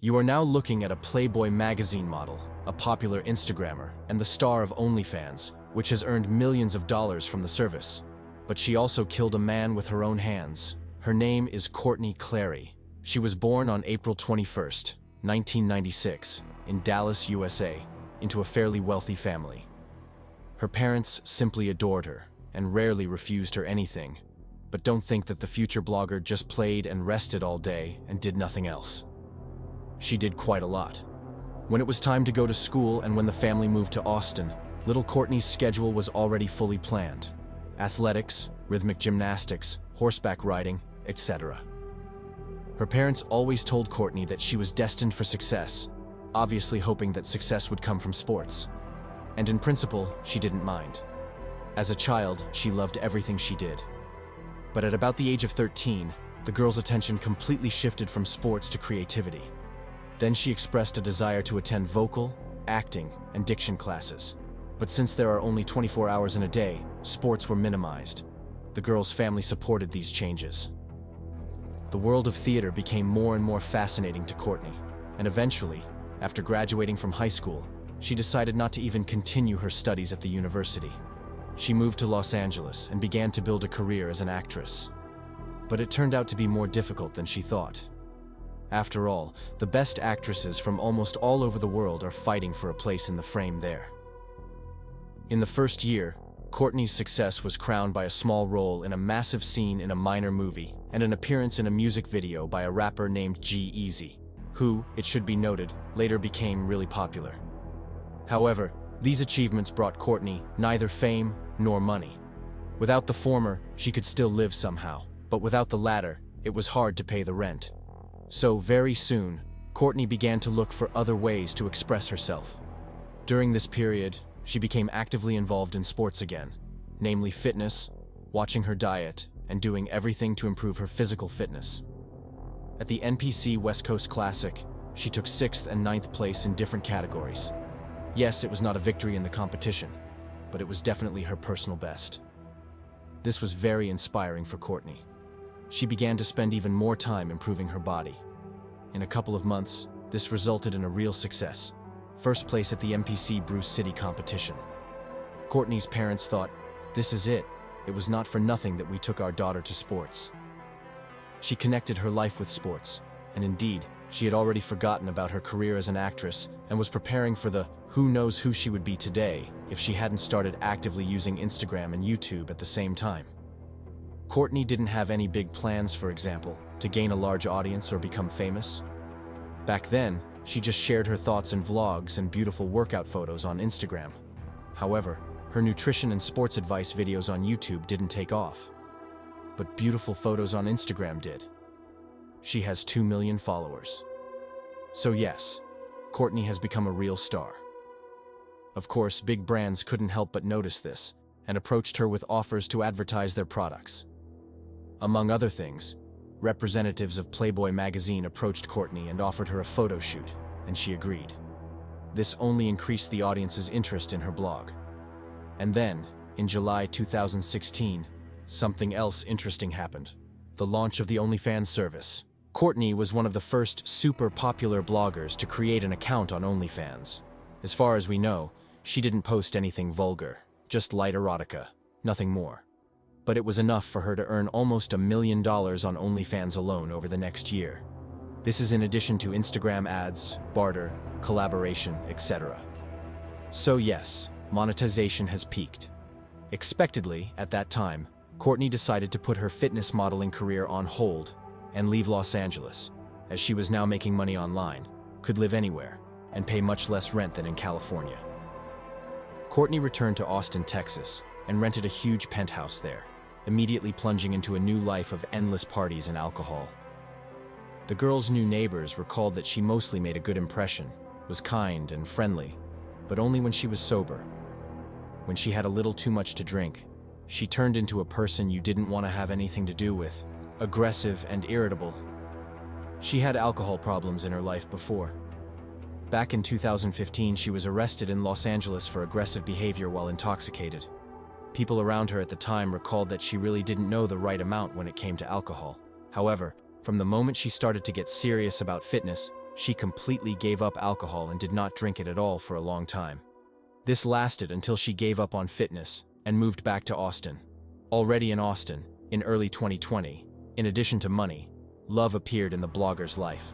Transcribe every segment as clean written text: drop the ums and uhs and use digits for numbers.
You are now looking at a Playboy magazine model, a popular Instagrammer, and the star of Onlyfans, which has earned millions of dollars from the service. But she also killed a man with her own hands. Her name is Courtney Clary. She was born on April 21st, 1996, in Dallas, USA, into a fairly wealthy family. Her parents simply adored her and rarely refused her anything. But don't think that the future blogger just played and rested all day and did nothing else. She did quite a lot. When it was time to go to school and when the family moved to Austin, little Courtney's schedule was already fully planned. Athletics, rhythmic gymnastics, horseback riding, etc. Her parents always told Courtney that she was destined for success, obviously hoping that success would come from sports. And in principle, she didn't mind. As a child, she loved everything she did. But at about the age of 13, the girl's attention completely shifted from sports to creativity. Then she expressed a desire to attend vocal, acting, and diction classes. But since there are only 24 hours in a day, sports were minimized. The girl's family supported these changes. The world of theater became more and more fascinating to Courtney, and eventually, after graduating from high school, she decided not to even continue her studies at the university. She moved to Los Angeles and began to build a career as an actress. But it turned out to be more difficult than she thought. After all, the best actresses from almost all over the world are fighting for a place in the frame there. In the first year, Courtney's success was crowned by a small role in a massive scene in a minor movie and an appearance in a music video by a rapper named G-Eazy, who, it should be noted, later became really popular. However, these achievements brought Courtney neither fame nor money. Without the former, she could still live somehow, but without the latter, it was hard to pay the rent. So very soon, Courtney began to look for other ways to express herself. During this period, she became actively involved in sports again, namely fitness, watching her diet, and doing everything to improve her physical fitness. At the NPC West Coast Classic, she took 6th and 9th place in different categories. Yes, it was not a victory in the competition, but it was definitely her personal best. This was very inspiring for Courtney. She began to spend even more time improving her body. In a couple of months, this resulted in a real success. First place at the NPC Bruce City competition. Courtney's parents thought, "This is it. It was not for nothing that we took our daughter to sports." She connected her life with sports, and indeed, she had already forgotten about her career as an actress and was preparing for the who knows who she would be today if she hadn't started actively using Instagram and YouTube at the same time. Courtney didn't have any big plans, for example, to gain a large audience or become famous. Back then, she just shared her thoughts in vlogs and beautiful workout photos on Instagram. However, her nutrition and sports advice videos on YouTube didn't take off. But beautiful photos on Instagram did. She has 2 million followers. So yes, Courtney has become a real star. Of course, big brands couldn't help but notice this and approached her with offers to advertise their products. Among other things, representatives of Playboy magazine approached Courtney and offered her a photo shoot, and she agreed. This only increased the audience's interest in her blog. And then, in July 2016, something else interesting happened. The launch of the Onlyfans service. Courtney was one of the first super popular bloggers to create an account on Onlyfans. As far as we know, she didn't post anything vulgar, just light erotica, nothing more. But it was enough for her to earn almost $1 million on Onlyfans alone over the next year. This is in addition to Instagram ads, barter, collaboration, etc. So yes, monetization has peaked. Expectedly, at that time, Courtney decided to put her fitness modeling career on hold and leave Los Angeles, as she was now making money online, could live anywhere, and pay much less rent than in California. Courtney returned to Austin, Texas, and rented a huge penthouse there, immediately plunging into a new life of endless parties and alcohol. The girl's new neighbors recalled that she mostly made a good impression, was kind and friendly, but only when she was sober. When she had a little too much to drink, she turned into a person you didn't want to have anything to do with, aggressive and irritable. She had alcohol problems in her life before. Back in 2015, she was arrested in Los Angeles for aggressive behavior while intoxicated. People around her at the time recalled that she really didn't know the right amount when it came to alcohol. However, from the moment she started to get serious about fitness, she completely gave up alcohol and did not drink it at all for a long time. This lasted until she gave up on fitness and moved back to Austin. Already in Austin, in early 2020, in addition to money, love appeared in the blogger's life,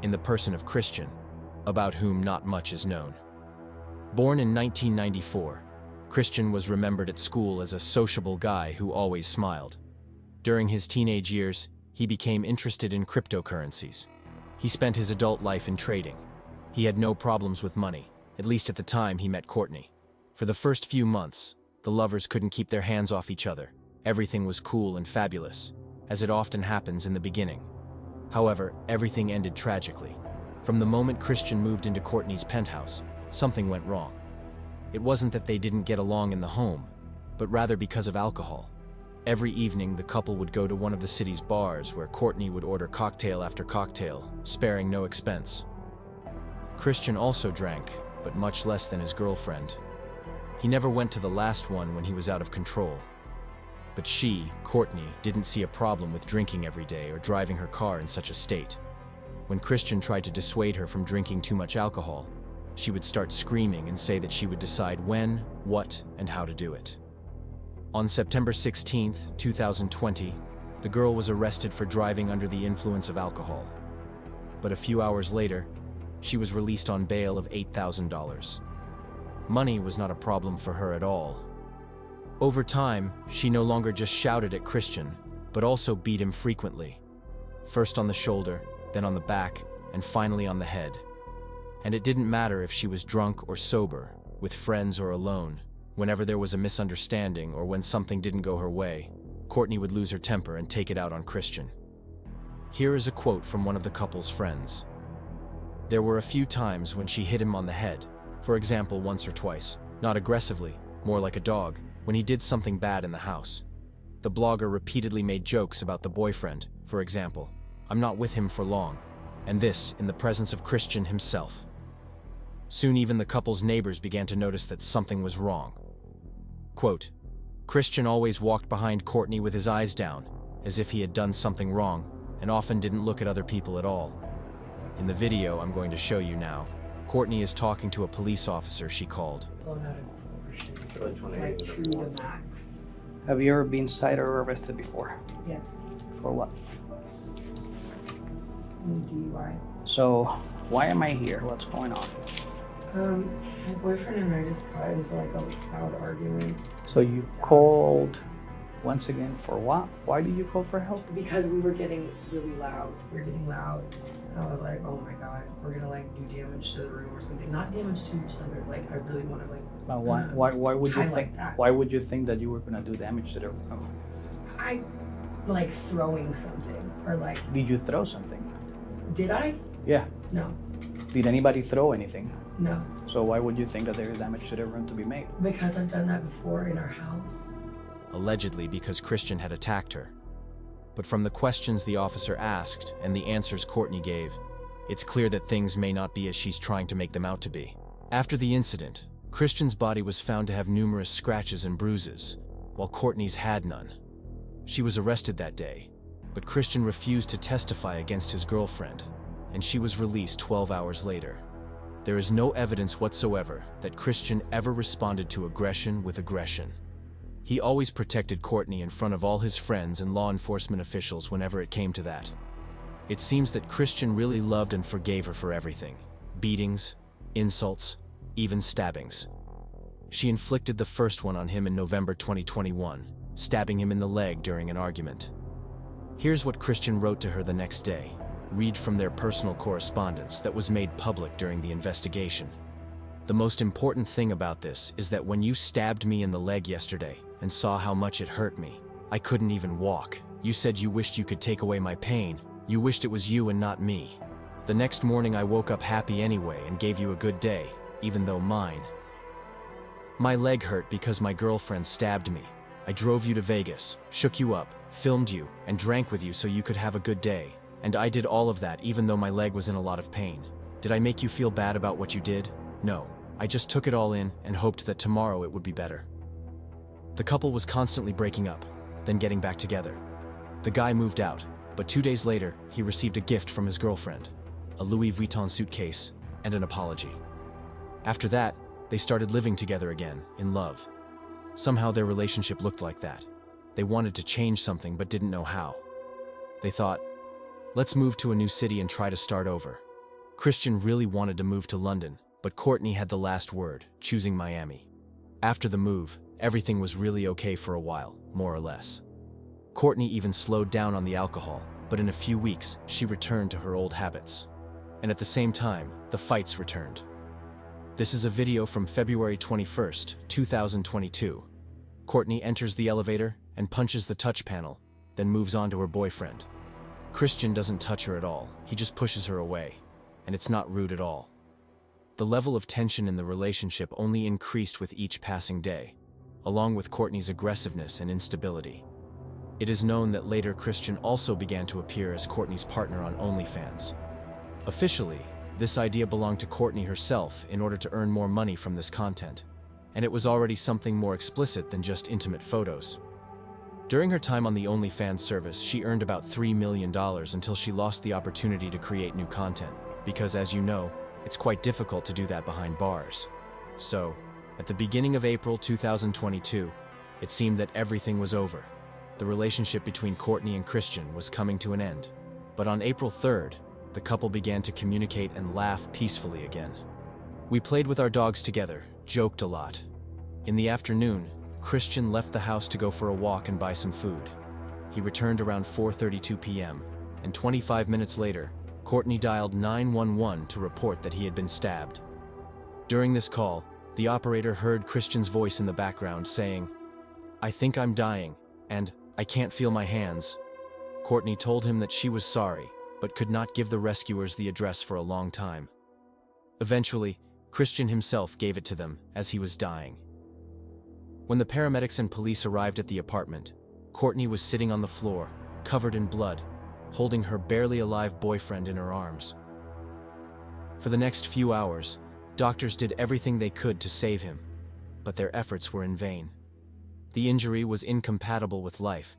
in the person of Christian, about whom not much is known. Born in 1994, Christian was remembered at school as a sociable guy who always smiled. During his teenage years, he became interested in cryptocurrencies. He spent his adult life in trading. He had no problems with money, at least at the time he met Courtney. For the first few months, the lovers couldn't keep their hands off each other. Everything was cool and fabulous, as it often happens in the beginning. However, everything ended tragically. From the moment Christian moved into Courtney's penthouse, something went wrong. It wasn't that they didn't get along in the home, but rather because of alcohol. Every evening, the couple would go to one of the city's bars where Courtney would order cocktail after cocktail, sparing no expense. Christian also drank, but much less than his girlfriend. He never went to the last one when he was out of control. But she, Courtney, didn't see a problem with drinking every day or driving her car in such a state. When Christian tried to dissuade her from drinking too much alcohol, she would start screaming and say that she would decide when, what, and how to do it. On September 16, 2020, the girl was arrested for driving under the influence of alcohol. But a few hours later, she was released on bail of $8,000. Money was not a problem for her at all. Over time, she no longer just shouted at Christian, but also beat him frequently. First on the shoulder, then on the back, and finally on the head. And it didn't matter if she was drunk or sober, with friends or alone. Whenever there was a misunderstanding or when something didn't go her way, Courtney would lose her temper and take it out on Christian. Here is a quote from one of the couple's friends. "There were a few times when she hit him on the head, for example once or twice, not aggressively, more like a dog, when he did something bad in the house. The blogger repeatedly made jokes about the boyfriend, for example, 'I'm not with him for long,' and this in the presence of Christian himself. Soon even the couple's neighbors began to notice that something was wrong. Quote, Christian always walked behind Courtney with his eyes down, as if he had done something wrong, and often didn't look at other people at all. In the video I'm going to show you now, Courtney is talking to a police officer she called. Like to the max. Have you ever been cited or arrested before? Yes. For what? DUI. So, why am I here? What's going on? My boyfriend and I just got into like a loud argument. So you called once again for what? Why did you call for help? Because we were getting really loud. We were getting loud. And I was like, oh my god, we're gonna like do damage to the room or something. Not damage to each other. Like I really want to like. But why would you think that? Why would you think that you were gonna do damage to the room? I like throwing something or like. Did you throw something? Did I? Yeah. No. Did anybody throw anything? No. So why would you think that there is damage to the room to be made? Because I've done that before in our house. Allegedly because Christian had attacked her. But from the questions the officer asked and the answers Courtney gave, it's clear that things may not be as she's trying to make them out to be. After the incident, Christian's body was found to have numerous scratches and bruises, while Courtney's had none. She was arrested that day, but Christian refused to testify against his girlfriend, and she was released 12 hours later. There is no evidence whatsoever that Christian ever responded to aggression with aggression. He always protected Courtney in front of all his friends and law enforcement officials whenever it came to that. It seems that Christian really loved and forgave her for everything. Beatings, insults, even stabbings. She inflicted the first one on him in November 2021, stabbing him in the leg during an argument. Here's what Christian wrote to her the next day. Read from their personal correspondence that was made public during the investigation. The most important thing about this is that when you stabbed me in the leg yesterday and saw how much it hurt me, I couldn't even walk. You said you wished you could take away my pain. You wished it was you and not me. The next morning I woke up happy anyway and gave you a good day, even though mine. My leg hurt because my girlfriend stabbed me. I drove you to Vegas, shook you up, filmed you, and drank with you so you could have a good day. And I did all of that even though my leg was in a lot of pain. Did I make you feel bad about what you did? No. I just took it all in and hoped that tomorrow it would be better. The couple was constantly breaking up, then getting back together. The guy moved out, but 2 days later, he received a gift from his girlfriend. a Louis Vuitton suitcase, and an apology. After that, they started living together again, in love. Somehow their relationship looked like that. They wanted to change something but didn't know how. They thought, let's move to a new city and try to start over. Christian really wanted to move to London, but Courtney had the last word, choosing Miami. After the move, everything was really okay for a while, more or less. Courtney even slowed down on the alcohol, but in a few weeks, she returned to her old habits. And at the same time, the fights returned. This is a video from February 21st, 2022. Courtney enters the elevator and punches the touch panel, then moves on to her boyfriend. Christian doesn't touch her at all, he just pushes her away, and it's not rude at all. The level of tension in the relationship only increased with each passing day, along with Courtney's aggressiveness and instability. It is known that later Christian also began to appear as Courtney's partner on Onlyfans. Officially, this idea belonged to Courtney herself in order to earn more money from this content, and it was already something more explicit than just intimate photos. During her time on the OnlyFans service, she earned about $3 million until she lost the opportunity to create new content, because as you know, it's quite difficult to do that behind bars. So, at the beginning of April 2022, it seemed that everything was over. The relationship between Courtney and Christian was coming to an end. But on April 3rd, the couple began to communicate and laugh peacefully again. We played with our dogs together, joked a lot. In the afternoon, Christian left the house to go for a walk and buy some food. He returned around 4:32 p.m., and 25 minutes later, Courtney dialed 911 to report that he had been stabbed. During this call, the operator heard Christian's voice in the background saying, "I think I'm dying, and I can't feel my hands." Courtney told him that she was sorry, but could not give the rescuers the address for a long time. Eventually, Christian himself gave it to them as he was dying. When the paramedics and police arrived at the apartment, Courtney was sitting on the floor, covered in blood, holding her barely alive boyfriend in her arms. For the next few hours, doctors did everything they could to save him, but their efforts were in vain. The injury was incompatible with life,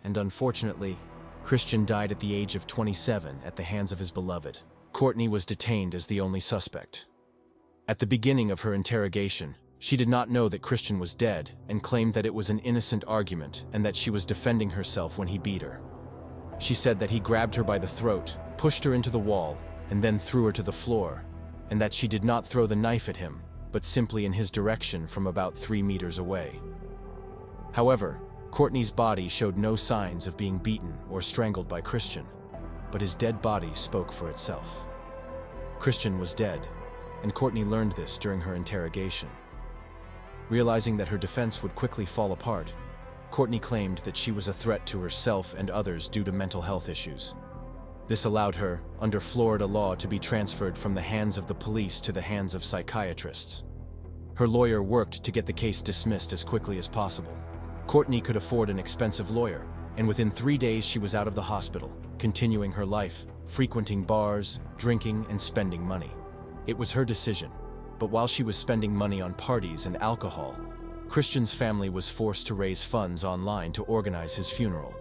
and unfortunately, Christian died at the age of 27 at the hands of his beloved. Courtney was detained as the only suspect. At the beginning of her interrogation, she did not know that Christian was dead and claimed that it was an innocent argument and that she was defending herself when he beat her. She said that he grabbed her by the throat, pushed her into the wall, and then threw her to the floor, and that she did not throw the knife at him, but simply in his direction from about 3 meters away. However, Courtney's body showed no signs of being beaten or strangled by Christian, but his dead body spoke for itself. Christian was dead, and Courtney learned this during her interrogation. Realizing that her defense would quickly fall apart, Courtney claimed that she was a threat to herself and others due to mental health issues. This allowed her, under Florida law, to be transferred from the hands of the police to the hands of psychiatrists. Her lawyer worked to get the case dismissed as quickly as possible. Courtney could afford an expensive lawyer, and within 3 days she was out of the hospital, continuing her life, frequenting bars, drinking, and spending money. It was her decision, but while she was spending money on parties and alcohol, Christian's family was forced to raise funds online to organize his funeral.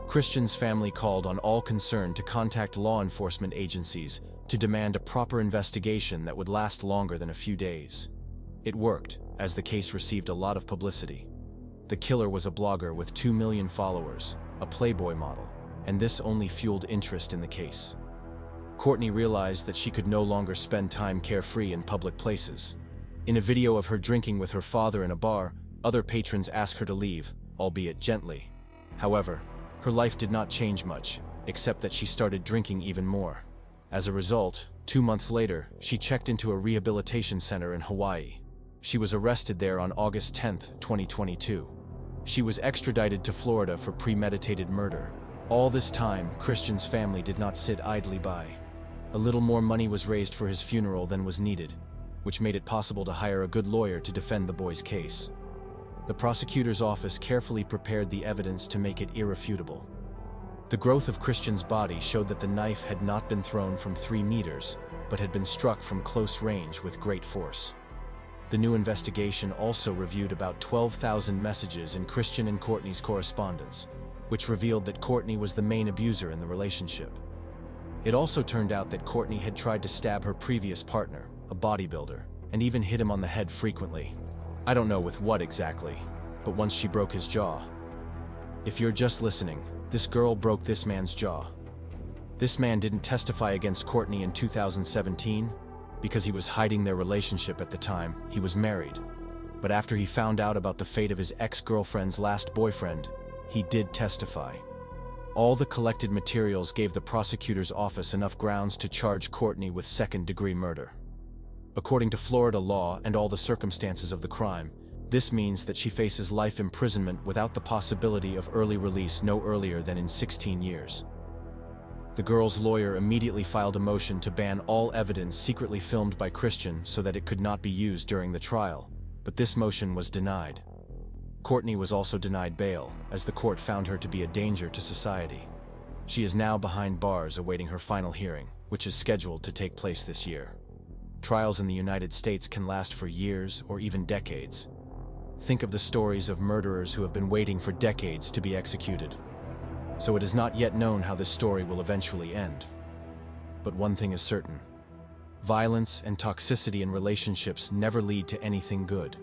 Christian's family called on all concerned to contact law enforcement agencies to demand a proper investigation that would last longer than a few days. It worked, as the case received a lot of publicity. The killer was a blogger with 2 million followers, a Playboy model, and this only fueled interest in the case. Courtney realized that she could no longer spend time carefree in public places. In a video of her drinking with her father in a bar, other patrons asked her to leave, albeit gently. However, her life did not change much, except that she started drinking even more. As a result, 2 months later, she checked into a rehabilitation center in Hawaii. She was arrested there on August 10, 2022. She was extradited to Florida for premeditated murder. All this time, Christian's family did not sit idly by. A little more money was raised for his funeral than was needed, which made it possible to hire a good lawyer to defend the boy's case. The prosecutor's office carefully prepared the evidence to make it irrefutable. The growth of Christian's body showed that the knife had not been thrown from 3 meters, but had been struck from close range with great force. The new investigation also reviewed about 12,000 messages in Christian and Courtney's correspondence, which revealed that Courtney was the main abuser in the relationship. It also turned out that Courtney had tried to stab her previous partner, a bodybuilder, and even hit him on the head frequently. I don't know with what exactly, but once she broke his jaw. If you're just listening, this girl broke this man's jaw. This man didn't testify against Courtney in 2017 because he was hiding their relationship at the time. He was married. But after he found out about the fate of his ex-girlfriend's last boyfriend, he did testify. All the collected materials gave the prosecutor's office enough grounds to charge Courtney with second-degree murder. According to Florida law and all the circumstances of the crime, this means that she faces life imprisonment without the possibility of early release no earlier than in 16 years. The girl's lawyer immediately filed a motion to ban all evidence secretly filmed by Christian so that it could not be used during the trial, but this motion was denied. Courtney was also denied bail, as the court found her to be a danger to society. She is now behind bars awaiting her final hearing, which is scheduled to take place this year. Trials in the United States can last for years or even decades. Think of the stories of murderers who have been waiting for decades to be executed. So it is not yet known how this story will eventually end. But one thing is certain: violence and toxicity in relationships never lead to anything good.